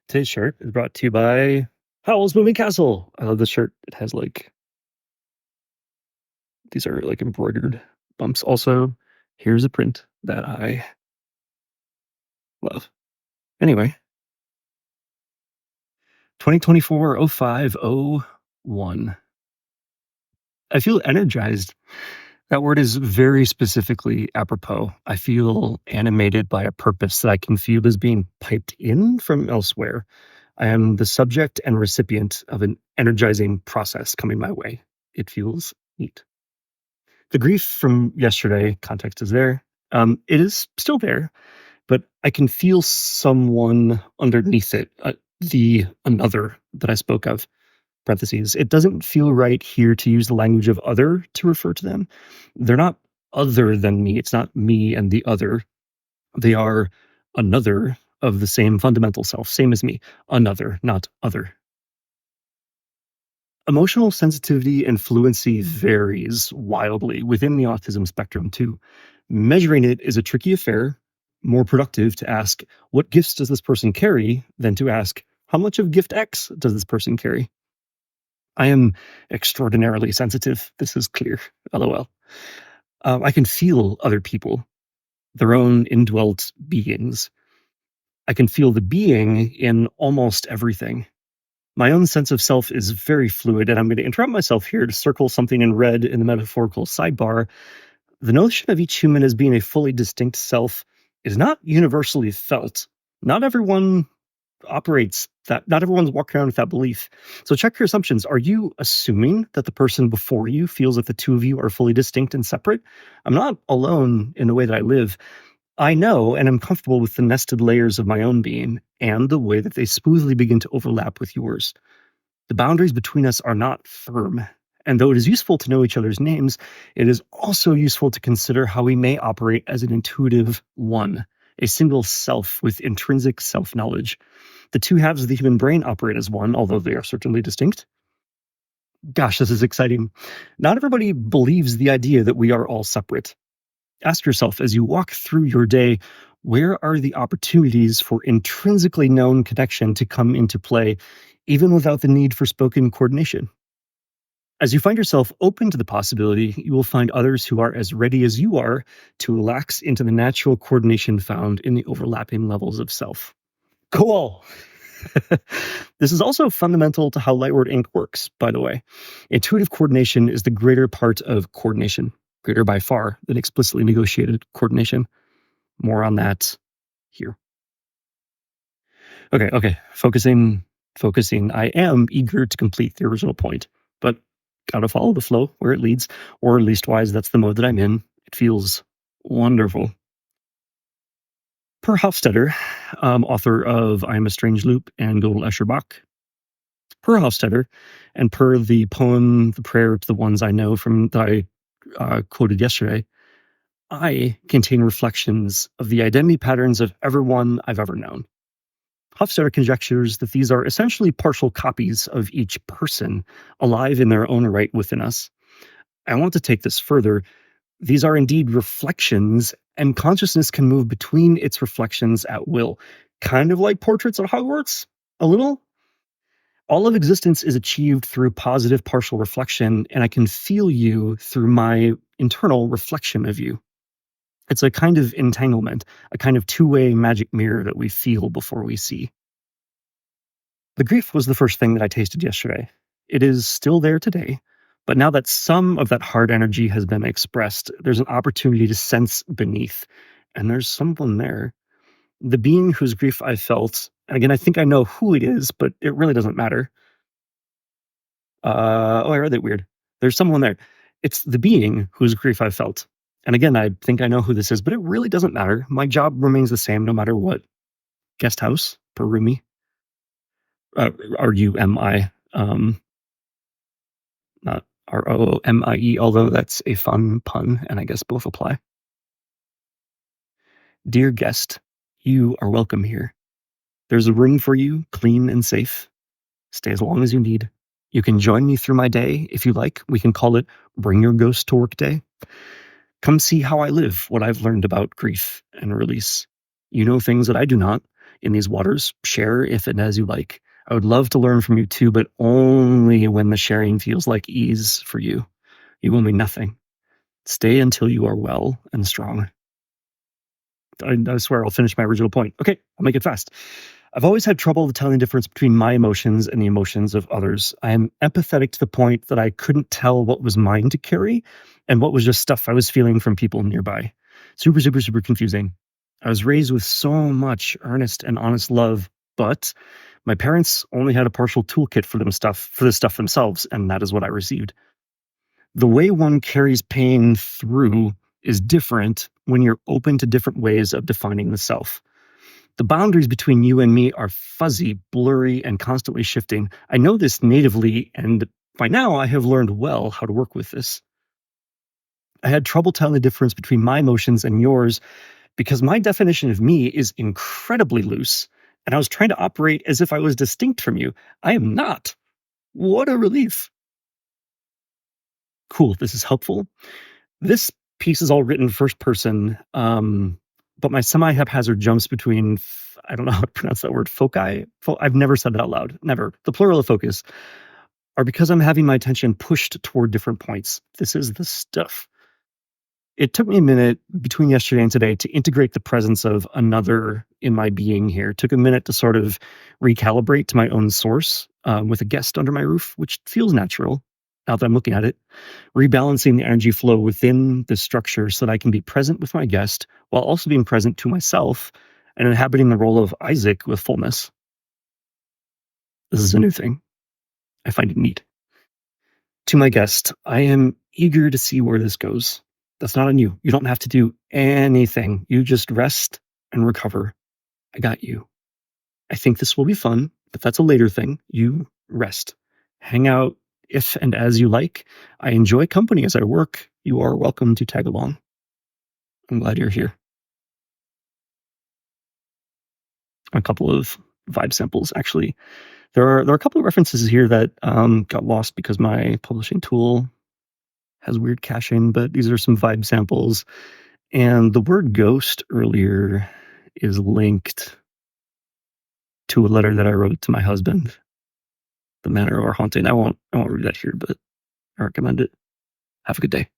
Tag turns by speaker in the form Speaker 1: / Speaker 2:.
Speaker 1: Today's shirt is brought to you by Howl's Moving Castle. I love this shirt. It has these are embroidered bumps. Also, here's a print that I love. Anyway, 2024-05-01. I feel energized. That word is very specifically apropos. I feel animated by a purpose that I can feel is being piped in from elsewhere. I am the subject and recipient of an energizing process coming my way. It feels neat. The grief from yesterday, context is there. It is still there, but I can feel someone underneath it, the another that I spoke of, parentheses. It doesn't feel right here to use the language of other to refer to them. They're not other than me. It's not me and the other. They are another of the same fundamental self, same as me. Another, not other. Emotional sensitivity and fluency varies wildly within the autism spectrum, too. Measuring it is a tricky affair, more productive to ask, what gifts does this person carry, than to ask, how much of gift X does this person carry? I am extraordinarily sensitive. This is clear, LOL. I can feel other people, their own indwelt beings. I can feel the being in almost everything. My own sense of self is very fluid, and I'm going to interrupt myself here to circle something in red in the metaphorical sidebar. The notion of each human as being a fully distinct self is not universally felt. Not everyone operates that. Not everyone's walking around with that belief. So check your assumptions. Are you assuming that the person before you feels that the two of you are fully distinct and separate? I'm not alone in the way that I live. I know and am comfortable with the nested layers of my own being and the way that they smoothly begin to overlap with yours. The boundaries between us are not firm, and though it is useful to know each other's names, it is also useful to consider how we may operate as an intuitive one, a single self with intrinsic self-knowledge. The two halves of the human brain operate as one, although they are certainly distinct. Gosh, this is exciting. Not everybody believes the idea that we are all separate. Ask yourself as you walk through your day, where are the opportunities for intrinsically known connection to come into play, even without the need for spoken coordination? As you find yourself open to the possibility, you will find others who are as ready as you are to relax into the natural coordination found in the overlapping levels of self. Cool. This is also fundamental to how Lightword Inc. works, by the way. Intuitive coordination is the greater part of coordination. Greater by far than explicitly negotiated coordination. More on that here. Okay. Focusing. I am eager to complete the original point, but gotta follow the flow where it leads, or leastwise, that's the mode that I'm in. It feels wonderful. Per Hofstadter, author of I Am a Strange Loop and Gödel Escher Bach, per Hofstadter, and per the poem, The Prayer to the Ones I Know from that I quoted yesterday, I contain reflections of the identity patterns of everyone I've ever known. Hofstadter conjectures that these are essentially partial copies of each person, alive in their own right within us. I want to take this further. These are indeed reflections, and consciousness can move between its reflections at will, kind of like portraits at Hogwarts, a little. All of existence is achieved through positive partial reflection, and I can feel you through my internal reflection of you. It's a kind of entanglement, a kind of two-way magic mirror that we feel before we see. The grief was the first thing that I tasted yesterday. It is still there today, but now that some of that hard energy has been expressed, there's an opportunity to sense beneath, and there's someone there. The being whose grief I felt, and again, I think I know who it is, but it really doesn't matter. I read that weird. There's someone there. It's the being whose grief I felt. And again, I think I know who this is, but it really doesn't matter. My job remains the same no matter what. Guest house, per roomie. R-U-M-I. Not R-O-M-I-E, although that's a fun pun, and I guess both apply. Dear guest, you are welcome here. There's a room for you, clean and safe. Stay as long as you need. You can join me through my day if you like. We can call it Bring Your Ghost to Work Day. Come see how I live, what I've learned about grief and release. You know things that I do not in these waters. Share if and as you like. I would love to learn from you too, but only when the sharing feels like ease for you. You owe me nothing. Stay until you are well and strong. I swear I'll finish my original point. Okay, I'll make it fast. I've always had trouble telling the difference between my emotions and the emotions of others. I am empathetic to the point that I couldn't tell what was mine to carry and what was just stuff I was feeling from people nearby. Super, super, super confusing. I was raised with so much earnest and honest love, but my parents only had a partial toolkit for this stuff themselves, and that is what I received. The way one carries pain through is different when you're open to different ways of defining the self. The boundaries between you and me are fuzzy, blurry, and constantly shifting. I know this natively, and by now I have learned well how to work with this. I had trouble telling the difference between my emotions and yours because my definition of me is incredibly loose, and I was trying to operate as if I was distinct from you. I am not. What a relief. Cool, this is helpful. This piece is all written first person, but my semi-haphazard jumps between, I don't know how to pronounce that word, foci? I've never said that out loud, never. The plural of focus are because I'm having my attention pushed toward different points. This is the stuff. It took me a minute between yesterday and today to integrate the presence of another in my being here. It took a minute to sort of recalibrate to my own source with a guest under my roof, which feels natural now that I'm looking at it. Rebalancing the energy flow within the structure so that I can be present with my guest while also being present to myself and inhabiting the role of Isaac with fullness. This is a new thing. I find it neat. To my guest, I am eager to see where this goes. That's not on you. You don't have to do anything. You just rest and recover. I got you. I think this will be fun, but that's a later thing. You rest. Hang out if and as you like. I enjoy company as I work. You are welcome to tag along. I'm glad you're here. A couple of vibe samples, actually. There are a couple of references here that got lost because my publishing tool has weird caching, but these are some vibe samples. And the word ghost earlier is linked to a letter that I wrote to my husband, The Manner of Our Haunting. I won't read that here, but I recommend it. Have a good day.